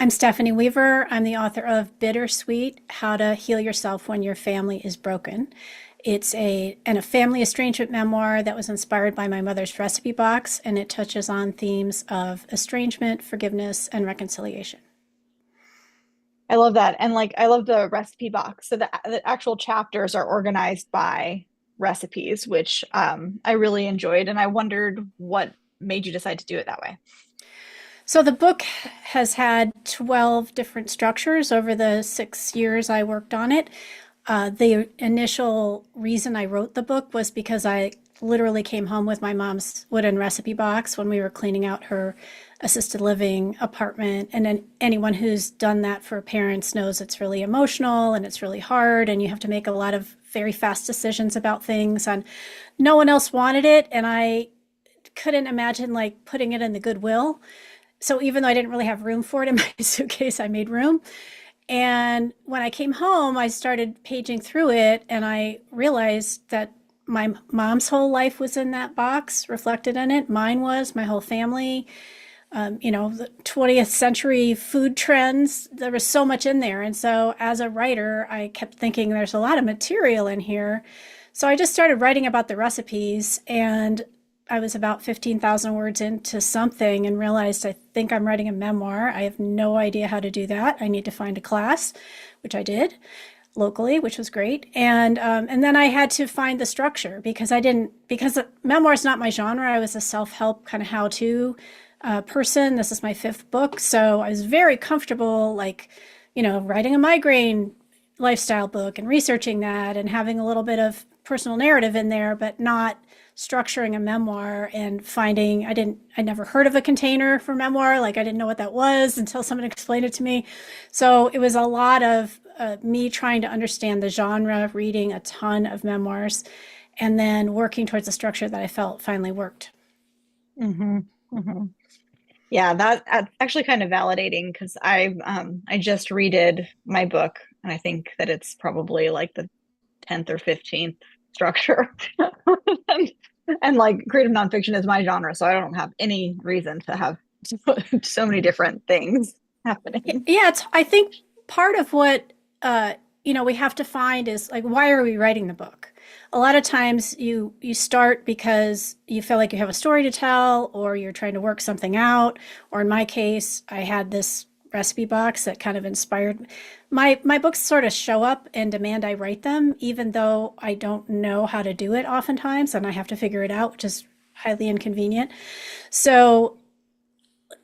I'm Stephanie Weaver. I'm the author of Bittersweet: How to Heal Yourself When Your Family is Broken. It's a family estrangement memoir that was inspired by my mother's recipe box, and it touches on themes of estrangement, forgiveness, and reconciliation. I love that. And like, I love the recipe box. So the actual chapters are organized by recipes, which I really enjoyed. And I wondered what made you decide to do it that way. So the book has had 12 different structures over the 6 years I worked on it. The initial reason I wrote the book was because I literally came home with my mom's wooden recipe box when we were cleaning out her assisted living apartment. And then anyone who's done that for parents knows it's really emotional and it's really hard, and you have to make a lot of very fast decisions about things. And no one else wanted it, and I couldn't imagine like putting it in the Goodwill. So even though I didn't really have room for it in my suitcase, I made room. And when I came home, I started paging through it, and I realized that my mom's whole life was in that box, reflected in it. Mine was, my whole family, the 20th century food trends. There was so much in there. And so as a writer, I kept thinking there's a lot of material in here. So I just started writing about the recipes, and I was about 15,000 words into something and realized I think I'm writing a memoir. I have no idea how to do that. I need to find a class, which I did locally, which was great. And then I had to find the structure because memoir is not my genre. I was a self-help kind of how-to person. This is my fifth book. So I was very comfortable, like, writing a migraine lifestyle book and researching that and having a little bit of personal narrative in there, but not structuring a memoir and finding I never heard of a container for memoir. Like I didn't know what that was until someone explained it to me. So it was a lot of me trying to understand the genre, reading a ton of memoirs, and then working towards a structure that I felt finally worked. hmm hmm Yeah, that's actually kind of validating because I just redid my book, and I think that it's probably like the 10th or 15th structure. and, and like creative nonfiction is my genre, so I don't have any reason to have so many different things happening. Yeah, I think part of what we have to find is like, why are we writing the book? A lot of times you start because you feel like you have a story to tell, or you're trying to work something out. Or in my case, I had this recipe box that kind of inspired my books. Sort of show up and demand I write them, even though I don't know how to do it oftentimes, and I have to figure it out, which is highly inconvenient. So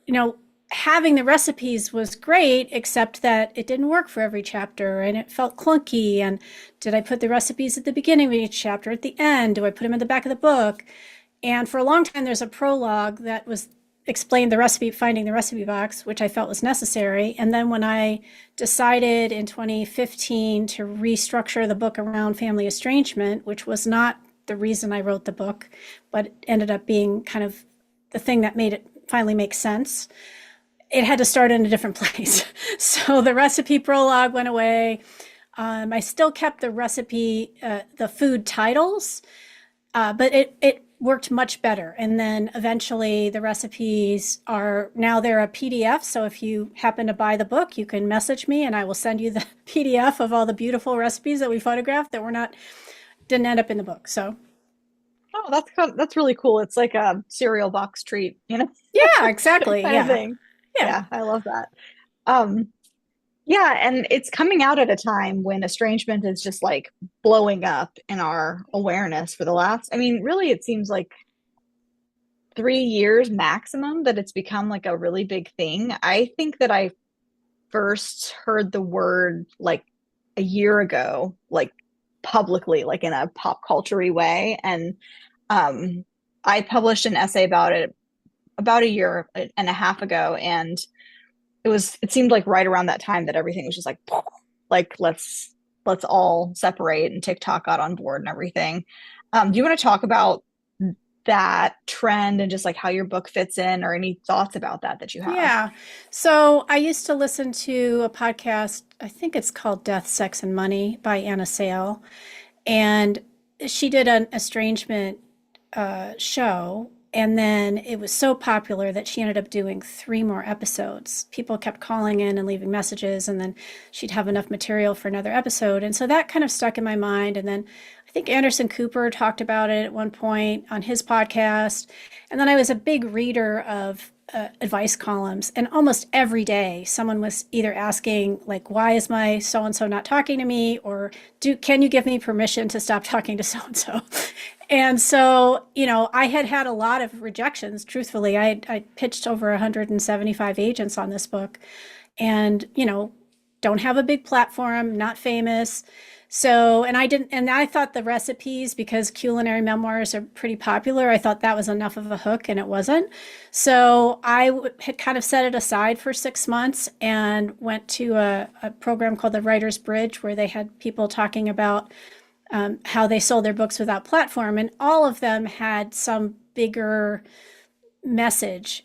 you know, having the recipes was great, except that it didn't work for every chapter and it felt clunky. And did I put the recipes at the beginning of each chapter, at the end? Do I put them at the back of the book? And for a long time, there's a prologue that was explained the recipe, finding the recipe box, which I felt was necessary. And then when I decided in 2015 to restructure the book around family estrangement, which was not the reason I wrote the book, but ended up being kind of the thing that made it finally make sense, it had to start in a different place. So the recipe prologue went away. I still kept the recipe, the food titles, but it worked much better. And then eventually the recipes are now they're a PDF. So if you happen to buy the book, you can message me and I will send you the PDF of all the beautiful recipes that we photographed that didn't end up in the book. So Oh, that's really cool. It's like a cereal box treat, yeah, exactly. kind of Yeah. thing. Yeah. Yeah, I love that. Um, yeah, and it's coming out at a time when estrangement is just like blowing up in our awareness for the last, I mean, really, it seems like 3 years maximum that it's become like a really big thing. I think that I first heard the word like a year ago, like publicly, like in a pop culture way. And um, I published an essay about it about a year and a half ago, and it seemed like right around that time that everything was just like let's all separate, and TikTok got on board and everything. Do you want to talk about that trend and just like how your book fits in, or any thoughts about that you have? Yeah. So I used to listen to a podcast, I think it's called Death, Sex, and Money by Anna Sale. And she did an estrangement show. And then it was so popular that she ended up doing 3 more episodes. People kept calling in and leaving messages, and then she'd have enough material for another episode. And so that kind of stuck in my mind. And then I think Anderson Cooper talked about it at one point on his podcast. And then I was a big reader of advice columns, and almost every day someone was either asking, like, why is my so and so not talking to me, or can you give me permission to stop talking to so and so. And so, I had a lot of rejections. Truthfully, I pitched over 175 agents on this book, and don't have a big platform, not famous. So, and I thought the recipes, because culinary memoirs are pretty popular, I thought that was enough of a hook, and it wasn't. So had kind of set it aside for 6 months and went to a program called the Writer's Bridge, where they had people talking about how they sold their books without platform. And all of them had some bigger message,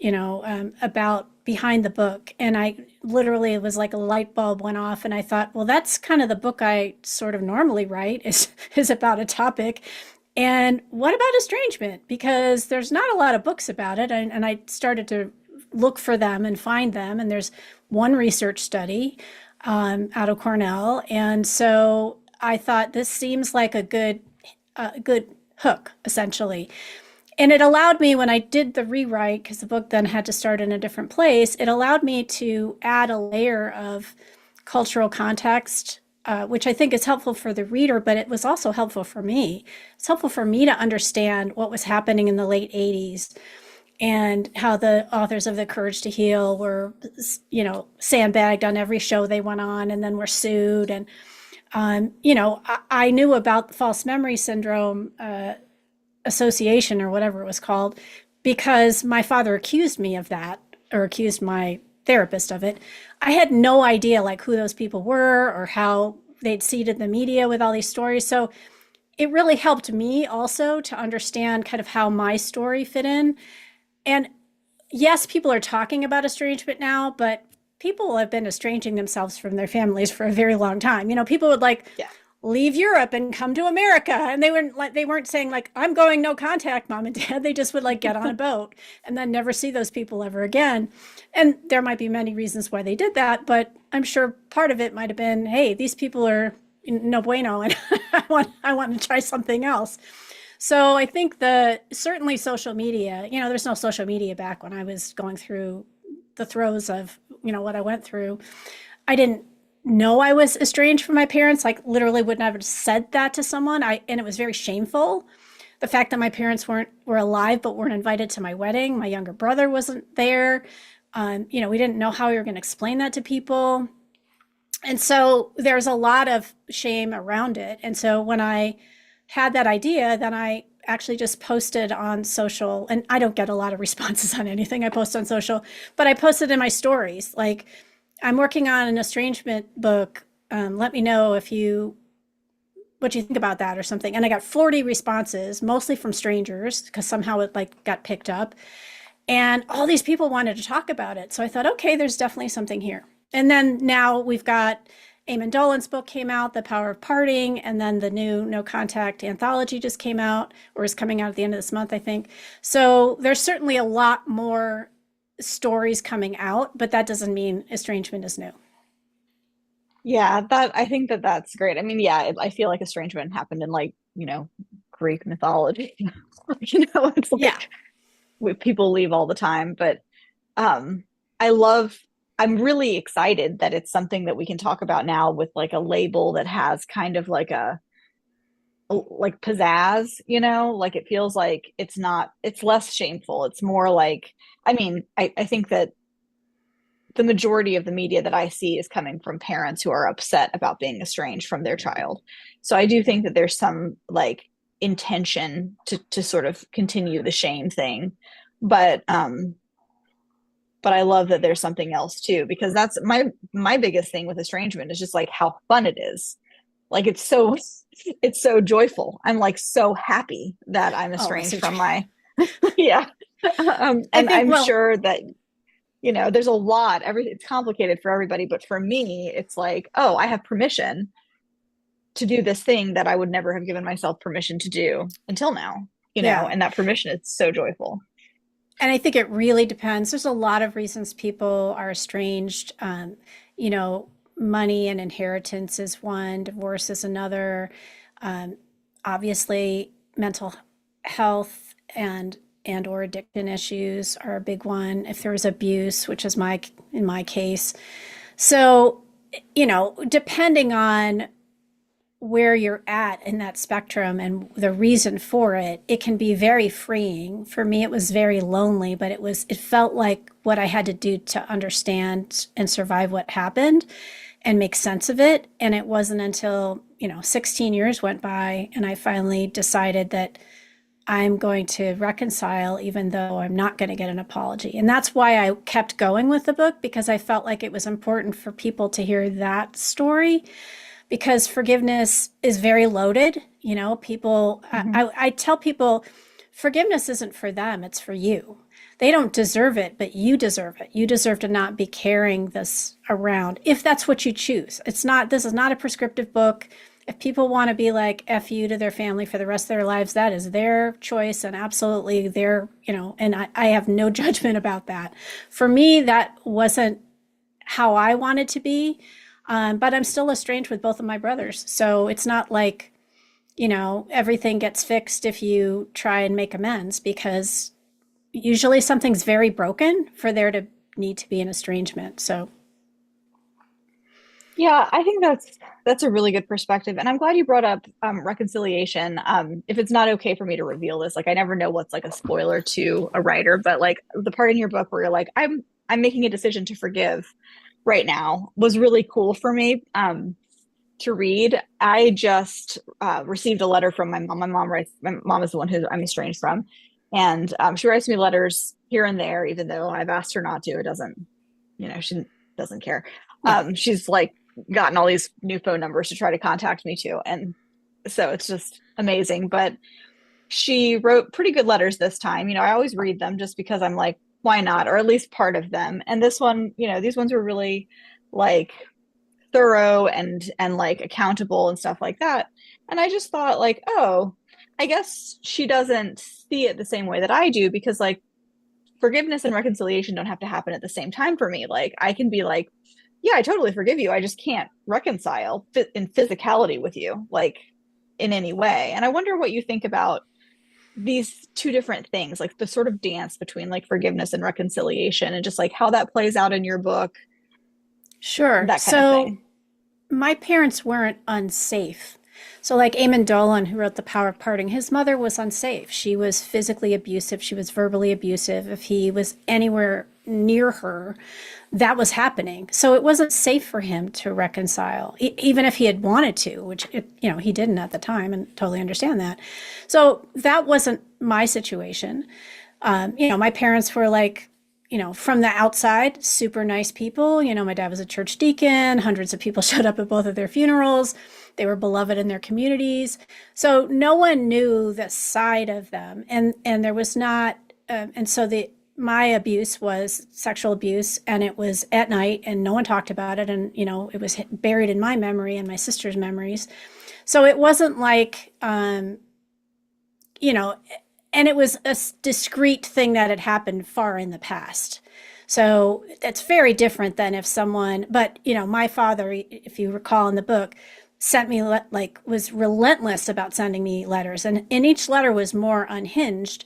about behind the book. And I literally, it was like a light bulb went off, and I thought, well, that's kind of the book I sort of normally write, is about a topic. And what about estrangement? Because there's not a lot of books about it. And I started to look for them and find them. And there's one research study out of Cornell. And so I thought this seems like a good hook, essentially. And it allowed me, when I did the rewrite, because the book then had to start in a different place, it allowed me to add a layer of cultural context, which I think is helpful for the reader, but it was also helpful for me. It's helpful for me to understand what was happening in the late 80s and how the authors of The Courage to Heal were, sandbagged on every show they went on and then were sued. And, I knew about the false memory syndrome association, or whatever it was called, because my father accused me of that, or accused my therapist of it. I had no idea, like, who those people were or how they'd seeded the media with all these stories. So it really helped me also to understand kind of how my story fit in. And yes, people are talking about estrangement now, but people have been estranging themselves from their families for a very long time. People would Yeah. leave Europe and come to America. And they weren't saying, like, I'm going no contact, mom and dad. They just would, like, get on a boat and then never see those people ever again. And there might be many reasons why they did that, but I'm sure part of it might have been, hey, these people are no bueno, and I want to try something else. So I think certainly social media, there's no social media back when I was going through the throes of, what I went through. I didn't know I was estranged from my parents. Like, literally would never have said that to someone. And it was very shameful. The fact that my parents were alive but weren't invited to my wedding. My younger brother wasn't there. We didn't know how we were going to explain that to people. And so there's a lot of shame around it. And so when I had that idea, then I actually just posted on social, and I don't get a lot of responses on anything I post on social, but I posted in my stories, like, I'm working on an estrangement book. Let me know what you think about that, or something. And I got 40 responses, mostly from strangers, because somehow it, like, got picked up. And all these people wanted to talk about it. So I thought, okay, there's definitely something here. And then now we've got Eamon Dolan's book came out, The Power of Parting, and then the new No Contact anthology just came out, or is coming out at the end of this month, I think. So there's certainly a lot more stories coming out, but that doesn't mean estrangement is new. Yeah, I think that's great. I mean, yeah, I feel like estrangement happened in, like, Greek mythology. It's Yeah. like people leave all the time, but um I love I'm really excited that it's something that we can talk about now with, like, a label that has kind of like like pizzazz, like, it feels like it's less shameful. It's more like, I mean, I think that the majority of the media that I see is coming from parents who are upset about being estranged from their child. So I do think that there's some, like, intention to sort of continue the shame thing. But I love that there's something else too, because that's my biggest thing with estrangement is just, like, how fun it is. Like, it's so joyful. I'm, like, so happy that I'm Oh, I estranged see. from my yeah. I And think, I'm well, sure that there's a lot, it's complicated for everybody, but for me, it's like, oh, I have permission to do this thing that I would never have given myself permission to do until now, yeah. and that permission is so joyful. And I think it really depends. There's a lot of reasons people are estranged. You know, money and inheritance is one, divorce is another. Um, Obviously, mental health and or addiction issues are a big one. If there was abuse, which is my in my case. So, you know, depending on where you're at in that spectrum and the reason for it, it can be very freeing. For me, it was very lonely, but it felt like what I had to do to understand and survive what happened and make sense of it. And it wasn't until, you know, 16 years went by and I finally decided that I'm going to reconcile, even though I'm not going to get an apology. And that's why I kept going with the book, because I felt like it was important for people to hear that story, because forgiveness is very loaded. You know, people, Mhm. I tell people forgiveness isn't for them, it's for you. They don't deserve it, but you deserve it. You deserve to not be carrying this around if that's what you choose. It's not, this is not a prescriptive book. If people want to be like F you to their family for the rest of their lives, that is their choice and absolutely their, you know, and I have no judgment about that. For me, that wasn't how I wanted to be. But I'm still estranged with both of my brothers. So it's not like, you know, everything gets fixed if you try and make amends, because usually something's very broken for there to need to be an estrangement. So, Yeah, I think that's a really good perspective, and I'm glad you brought up reconciliation. If it's not okay for me to reveal this, like I never know what's like a spoiler to a writer, but like the part in your book where you're like, I'm making a decision to forgive right now was really cool for me to read. I just received a letter from my mom. My mom is the one who I'm estranged from, and she writes me letters here and there, even though I've asked her not to. It doesn't, you know, she doesn't care. yeah. She's like gotten all these new phone numbers to try to contact me too. And so it's just amazing. But she wrote pretty good letters this time. You know, I always read them just because I'm like, why not? Or at least part of them. And this one, you know, these ones were really like thorough and like accountable and stuff like that. And I just thought like, oh, I guess she doesn't see it the same way that I do, because like forgiveness and reconciliation don't have to happen at the same time for me. Like I can be like, yeah, I totally forgive you. I just can't reconcile in physicality with you, like in any way. And I wonder what you think about these two different things, like the sort of dance between like forgiveness and reconciliation, and just like how that plays out in your book, Sure. that kind of So thing. my parents weren't unsafe. So, like Eamon Dolan, who wrote The Power of Parting, his mother was unsafe. She was physically abusive. She was verbally abusive. If he was anywhere near her, that was happening. So it wasn't safe for him to reconcile, even if he had wanted to, which you know he didn't at the time, and totally understand that. So that wasn't my situation. You know, my parents were like, you know, from the outside, super nice people. You know, my dad was a church deacon. Hundreds of people showed up at both of their funerals. They were beloved in their communities. So no one knew the side of them, and there was not. And so the my abuse was sexual abuse, and it was at night, and no one talked about it, and you know, it was buried in my memory and my sister's memories. So it wasn't like, you know, and it was a discrete thing that had happened far in the past. So that's very different than if someone, but you know, my father, if you recall in the book, sent me like was relentless about sending me letters, and each letter was more unhinged.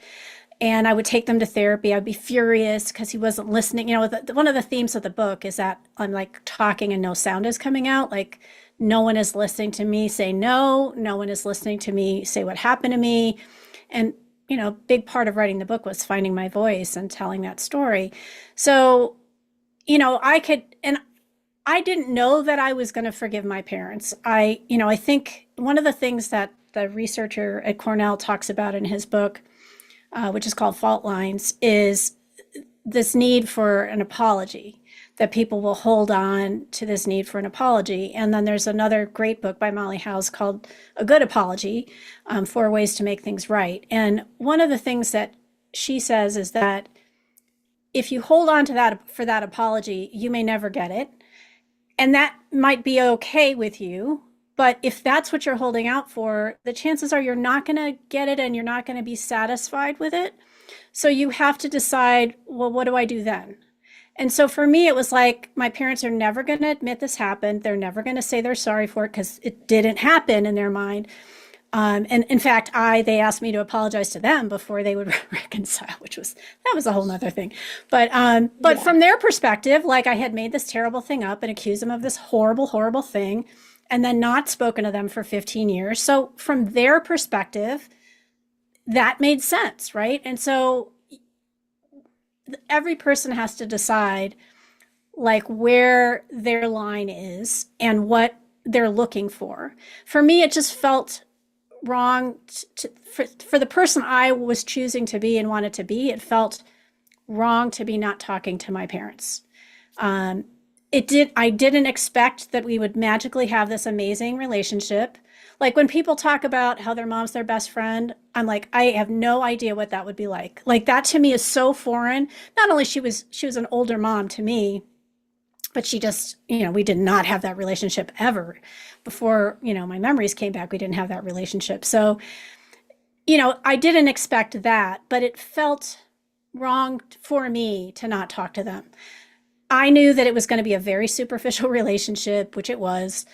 And I would take them to therapy. I'd be furious because he wasn't listening. You know, one of the themes of the book is that I'm like talking and no sound is coming out. Like no one is listening to me say no. No one is listening to me say what happened to me. And, you know, a big part of writing the book was finding my voice and telling that story. So, you know, and I didn't know that I was going to forgive my parents. You know, I think one of the things that the researcher at Cornell talks about in his book, which is called Fault Lines, is this need for an apology, that people will hold on to this need for an apology. And then there's another great book by Molly House called A Good Apology, 4 Ways to Make Things Right. And one of the things that she says is that if you hold on to that for that apology, you may never get it. And that might be okay with you, But if that's what you're holding out for, the chances are you're not going to get it and you're not going to be satisfied with it. So you have to decide, well, what do I do then? And so for me, it was like my parents are never going to admit this happened. They're never going to say they're sorry for it because it didn't happen in their mind. And in fact, they asked me to apologize to them before they would reconcile, that was a whole nother thing. But Yeah. from their perspective, like I had made this terrible thing up and accused them of this horrible, horrible thing, and then not spoken to them for 15 years. So from their perspective, that made sense, right? And so every person has to decide like where their line is and what they're looking for. For me, it just felt wrong for the person I was choosing to be and wanted to be. It felt wrong to be not talking to my parents. Um, I didn't expect that we would magically have this amazing relationship. Like when people talk about how their mom's their best friend, I'm like, I have no idea what that would be like. Like that to me is so foreign. Not only she was an older mom to me, but she just, we did not have that relationship ever. Before, my memories came back, we didn't have that relationship. So, I didn't expect that, but it felt wrong for me to not talk to them. I knew that it was going to be a very superficial relationship, which it was.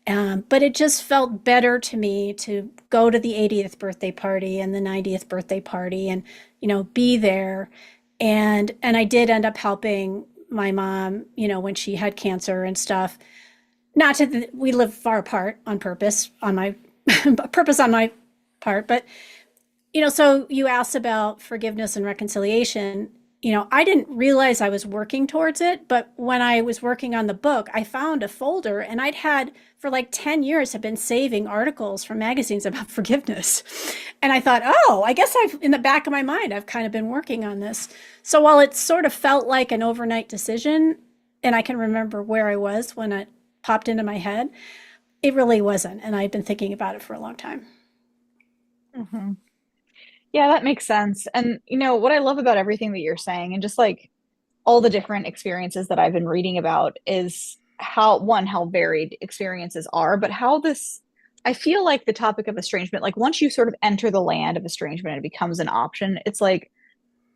But it just felt better to me to go to the 80th birthday party and the 90th birthday party and, be there. And I did end up helping my mom, when she had cancer and stuff. Not to, we live far apart on purpose, on my purpose on my part. But, so you asked about forgiveness and reconciliation. I didn't realize I was working towards it, but when I was working on the book, I found a folder and I'd had for like 10 years have been saving articles from magazines about forgiveness. And I thought, oh, I guess in the back of my mind, I've kind of been working on this. So while it sort of felt like an overnight decision, and I can remember where I was when it popped into my head, it really wasn't. And I'd been thinking about it for a long time. Hmm. Yeah, that makes sense. And what I love about everything that you're saying and just like all the different experiences that I've been reading about is how varied experiences are, but how this, I feel like the topic of estrangement, like once you sort of enter the land of estrangement and it becomes an option, it's like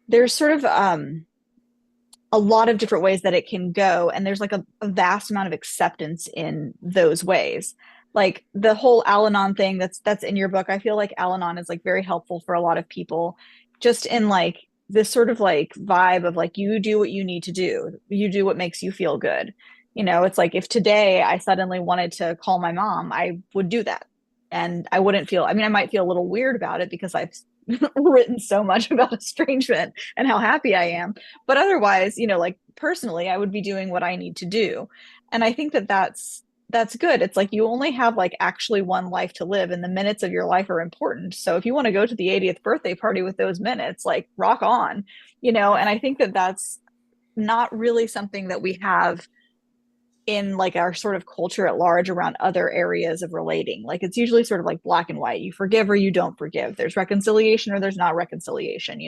there's sort of a lot of different ways that it can go. And there's like a vast amount of acceptance in those ways. Like the whole Al-Anon thing that's in your book, I feel like Al-Anon is like very helpful for a lot of people, just in like this sort of like vibe of like you do what you need to do, you do what makes you feel good. It's like if today I suddenly wanted to call my mom, I would do that. And I wouldn't feel, I mean, I might feel a little weird about it because I've written so much about estrangement and how happy I am. But otherwise, like personally, I would be doing what I need to do. And I think that that's good. It's like you only have like actually one life to live and the minutes of your life are important. So if you want to go to the 80th birthday party with those minutes, like rock on, and I think that that's not really something that we have in like our sort of culture at large around other areas of relating. Like it's usually sort of like black and white. You forgive or you don't forgive. There's reconciliation or there's not reconciliation,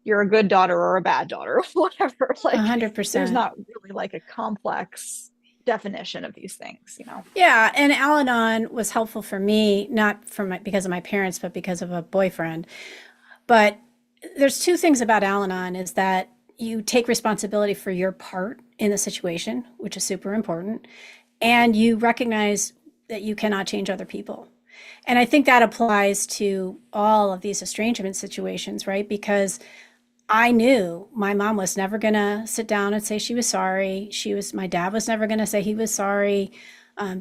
You're a good daughter or a bad daughter or whatever. Like there's 100%. not really like a complex definition of these things. Yeah, and Al-Anon was helpful for me, not because of my parents, but because of a boyfriend. But there's two things about Al-Anon is that you take responsibility for your part in the situation, which is super important, and you recognize that you cannot change other people. And I think that applies to all of these estrangement situations, right? Because I knew my mom was never going to sit down and say she was sorry. My dad was never going to say he was sorry.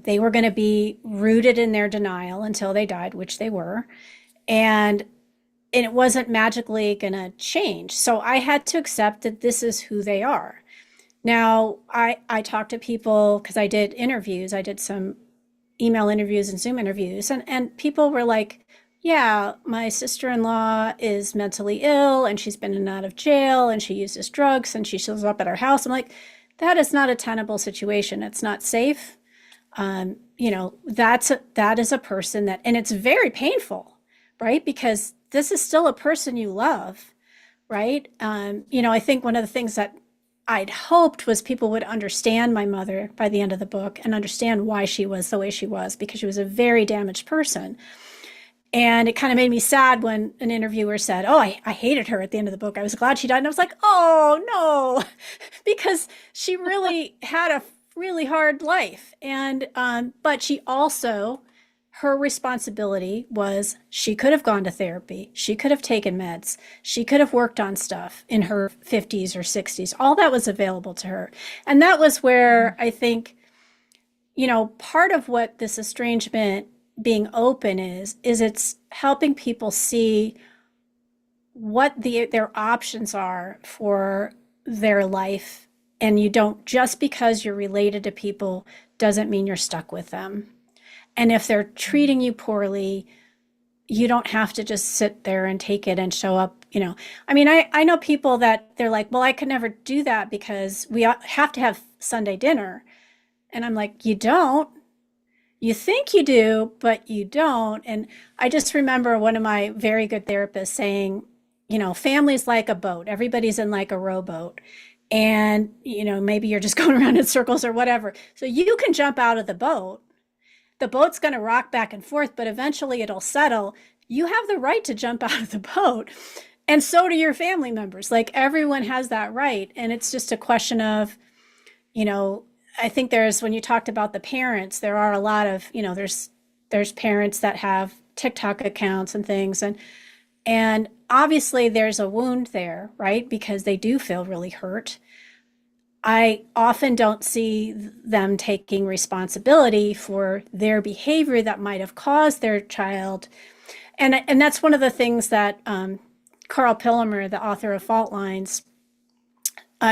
They were going to be rooted in their denial until they died, which they were. And it wasn't magically going to change. So I had to accept that this is who they are. Now, I talked to people because I did interviews. I did some email interviews and Zoom interviews, and people were like, yeah, my sister-in-law is mentally ill and she's been in and out of jail and she uses drugs and she shows up at our house. I'm like, that is not a tenable situation. It's not safe. That is a person that, and it's very painful, right? Because this is still a person you love, right? I think one of the things that I'd hoped was people would understand my mother by the end of the book and understand why she was the way she was, because she was a very damaged person. And it kind of made me sad when an interviewer said, "Oh, I hated her at the end of the book. I was glad she died." And I was like, "Oh, no," because she really had a really hard life. And, but she also, her responsibility was she could have gone to therapy. She could have taken meds. She could have worked on stuff in her 50s or 60s. All that was available to her. And that was where I think, part of what this estrangement being open is it's helping people see what their options are for their life. And you don't, just because you're related to people doesn't mean you're stuck with them. And if they're treating you poorly, you don't have to just sit there and take it and show up. I mean, I know people that they're like, well, I could never do that because we have to have Sunday dinner. And I'm like, you don't. You think you do, but you don't. And I just remember one of my very good therapists saying, family's like a boat. Everybody's in like a rowboat. And, maybe you're just going around in circles or whatever. So you can jump out of the boat. The boat's going to rock back and forth, but eventually it'll settle. You have the right to jump out of the boat. And so do your family members. Like everyone has that right. And it's just a question of, I think when you talked about the parents, there are a lot of, there's parents that have TikTok accounts and things. And obviously there's a wound there, right? Because they do feel really hurt. I often don't see them taking responsibility for their behavior that might have caused their child. And that's one of the things that Carl Pillimer, the author of Fault Lines,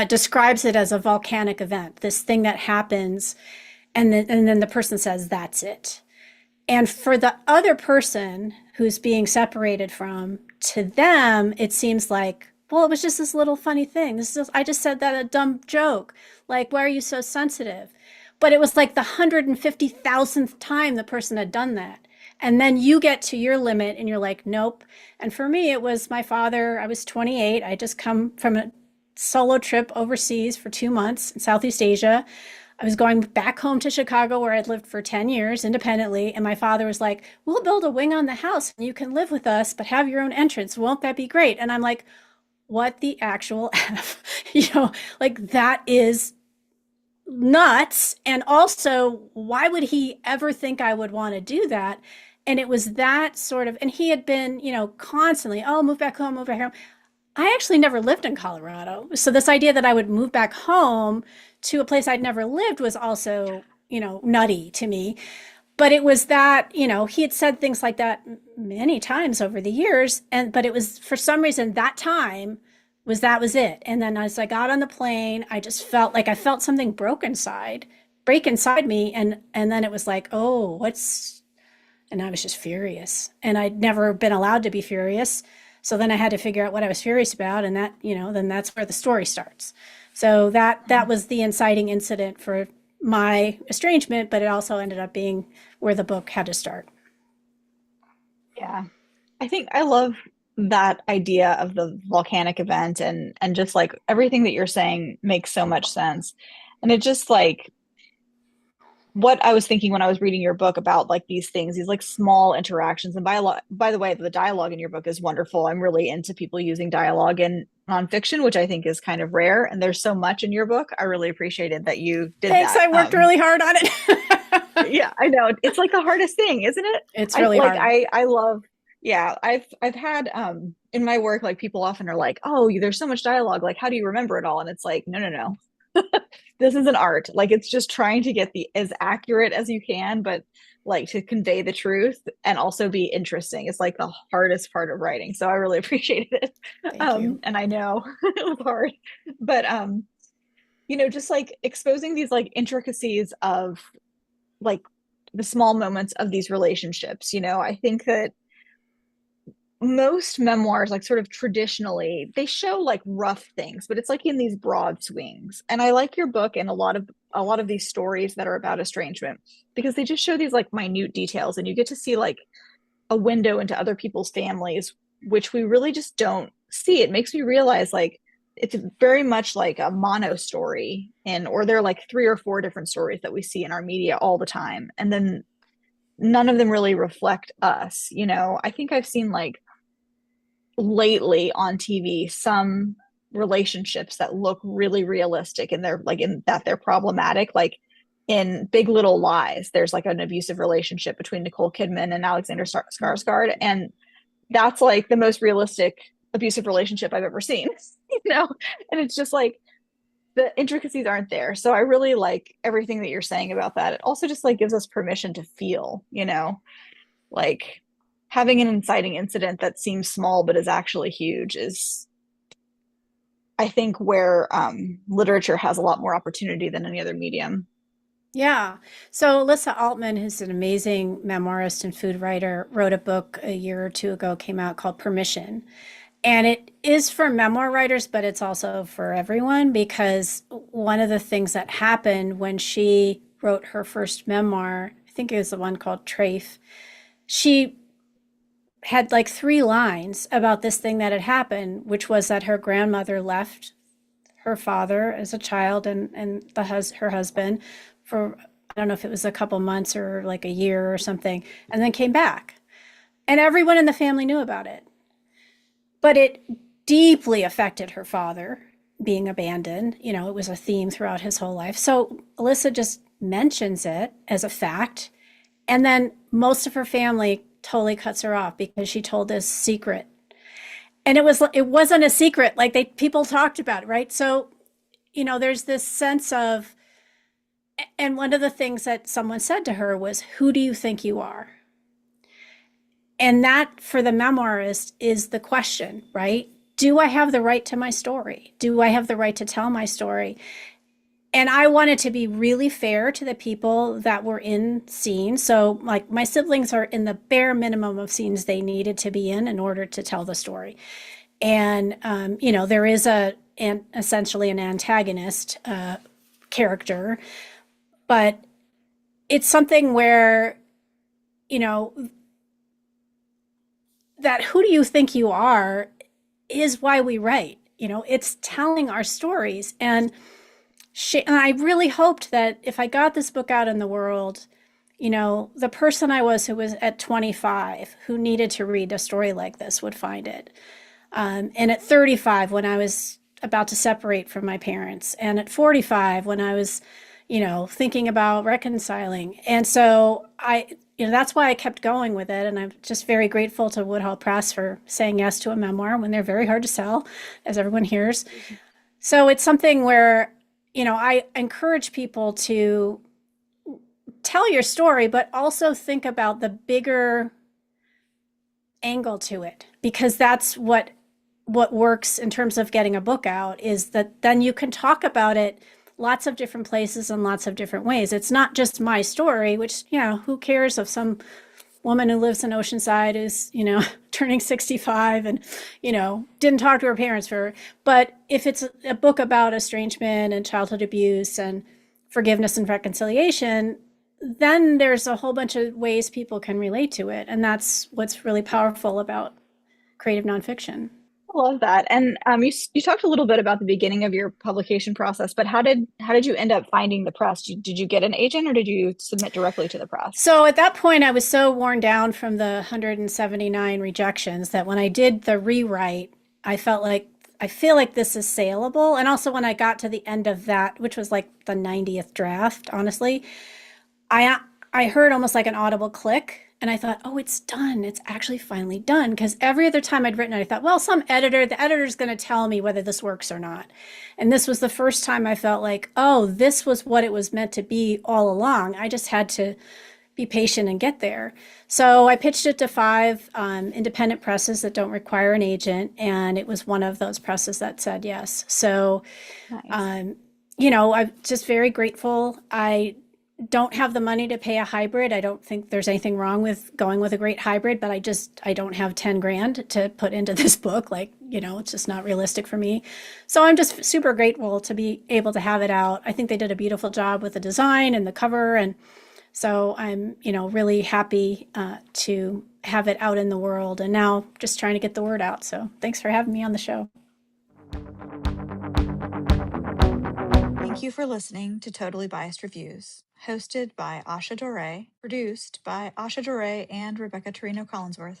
describes it as a volcanic event, this thing that happens, and then the person says, that's it. And for the other person who's being separated from, to them, it seems like, well, it was just this little funny thing. I just said that a dumb joke. Like, why are you so sensitive? But it was like the 150,000th time the person had done that. And then you get to your limit and you're like, nope. And for me, it was my father. I was 28. I just come from a solo trip overseas for 2 months in Southeast Asia. I was going back home to Chicago where I'd lived for 10 years independently. And my father was like, we'll build a wing on the house and you can live with us, but have your own entrance. Won't that be great? And I'm like, what the actual F? Like that is nuts. And also, why would he ever think I would want to do that? And it was that sort of, and he had been, constantly, oh, move back home, move back home. I actually never lived in Colorado. So this idea that I would move back home to a place I'd never lived was also, nutty to me. But it was that, he had said things like that many times over the years. But it was, for some reason, that time was it. And then as I got on the plane, I just felt like I felt something break inside me. And then it was like, oh, and I was just furious. And I'd never been allowed to be furious. So then I had to figure out what I was furious about. And that, then that's where the story starts. So that was the inciting incident for my estrangement, but it also ended up being where the book had to start. Yeah. I think I love that idea of the volcanic event, and just like everything that you're saying makes so much sense. And it just like what I was thinking when I was reading your book about like these things, these like small interactions. And by the way, the dialogue in your book is wonderful. I'm really into people using dialogue in nonfiction, which I think is kind of rare. And there's so much in your book. I really appreciated that you did Thanks. that. I worked really hard on it. Yeah, I know. It's like the hardest thing, isn't it? It's really hard. I love, yeah, I've had in my work, like people often are like, oh, there's so much dialogue. Like, how do you remember it all? And it's like, no, no, no. This is an art. Like it's just trying to get the as accurate as you can, but like to convey the truth and also be interesting. It's like the hardest part of writing. So I really appreciated it. Thank you. And I know it was hard, but just like exposing these like intricacies of like the small moments of these relationships. I think that most memoirs, like sort of traditionally, they show like rough things, but it's like in these broad swings. And I like your book and a lot of these stories that are about estrangement because they just show these like minute details, and you get to see like a window into other people's families, which we really just don't see. It makes me realize like it's very much like a mono story, and or there are like three or four different stories that we see in our media all the time, and then none of them really reflect us. I think I've seen like lately on TV some relationships that look really realistic, and they're like in that they're problematic. Like in Big Little Lies, there's like an abusive relationship between Nicole Kidman and Alexander Skarsgård, and that's like the most realistic abusive relationship I've ever seen. you know, and it's just like the intricacies aren't there. So I really like everything that you're saying about that. It also just like gives us permission to feel, like having an inciting incident that seems small but is actually huge is, I think, where literature has a lot more opportunity than any other medium. Yeah. So Alyssa Altman, who's an amazing memoirist and food writer, wrote a book a year or two ago, came out called Permission. And it is for memoir writers, but it's also for everyone because one of the things that happened when she wrote her first memoir, I think it was the one called Trafe, she had like three lines about this thing that had happened, which was that her grandmother left her father as a child and her husband for, I don't know if it was a couple months or like a year or something, and then came back. And everyone in the family knew about it. But it deeply affected her father being abandoned. It was a theme throughout his whole life. So Alyssa just mentions it as a fact. And then most of her family totally cuts her off because she told this secret. And it wasn't a secret. Like people talked about it, right? So, there's this sense of, and one of the things that someone said to her was, "Who do you think you are?" And that for the memoirist is the question, right? Do I have the right to my story? Do I have the right to tell my story? And I wanted to be really fair to the people that were in scenes. So, like, my siblings are in the bare minimum of scenes they needed to be in order to tell the story. And, there is essentially an antagonist character, but it's something where, you know, that who do you think you are is why we write. It's telling our stories. And I really hoped that if I got this book out in the world, the person I was who was at 25 who needed to read a story like this would find it. And at 35, when I was about to separate from my parents, and at 45, when I was, thinking about reconciling. And so that's why I kept going with it. And I'm just very grateful to Woodhull Press for saying yes to a memoir when they're very hard to sell, as everyone hears. So it's something where, I encourage people to tell your story, but also think about the bigger angle to it, because that's what works in terms of getting a book out, is that then you can talk about it lots of different places and lots of different ways. It's not just my story, which, who cares if some woman who lives in Oceanside is, turning 65 and, didn't talk to her parents but if it's a book about estrangement and childhood abuse and forgiveness and reconciliation, then there's a whole bunch of ways people can relate to it. And that's what's really powerful about creative nonfiction. I love that. And you talked a little bit about the beginning of your publication process, but how did you end up finding the press? Did you get an agent or did you submit directly to the press? So at that point, I was so worn down from the 179 rejections that when I did the rewrite, I feel like this is saleable. And also when I got to the end of that, which was like the 90th draft, honestly, I heard almost like an audible click, and I thought, oh, it's done. It's actually finally done. Because every other time I'd written it, I thought, well, the editor's going to tell me whether this works or not. And this was the first time I felt like, oh, this was what it was meant to be all along. I just had to be patient and get there. So I pitched it to 5 independent presses that don't require an agent, and it was one of those presses that said yes. So, Nice. I'm just very grateful. I don't have the money to pay a hybrid. I don't think there's anything wrong with going with a great hybrid, but I don't have 10 grand to put into this book. Like, it's just not realistic for me. So I'm just super grateful to be able to have it out. I think they did a beautiful job with the design and the cover. And so I'm, really happy to have it out in the world, and now just trying to get the word out. So thanks for having me on the show. Thank you for listening to Totally Biased Reviews, hosted by Asha Dore, produced by Asha Dore and Rebecca Torino Collinsworth.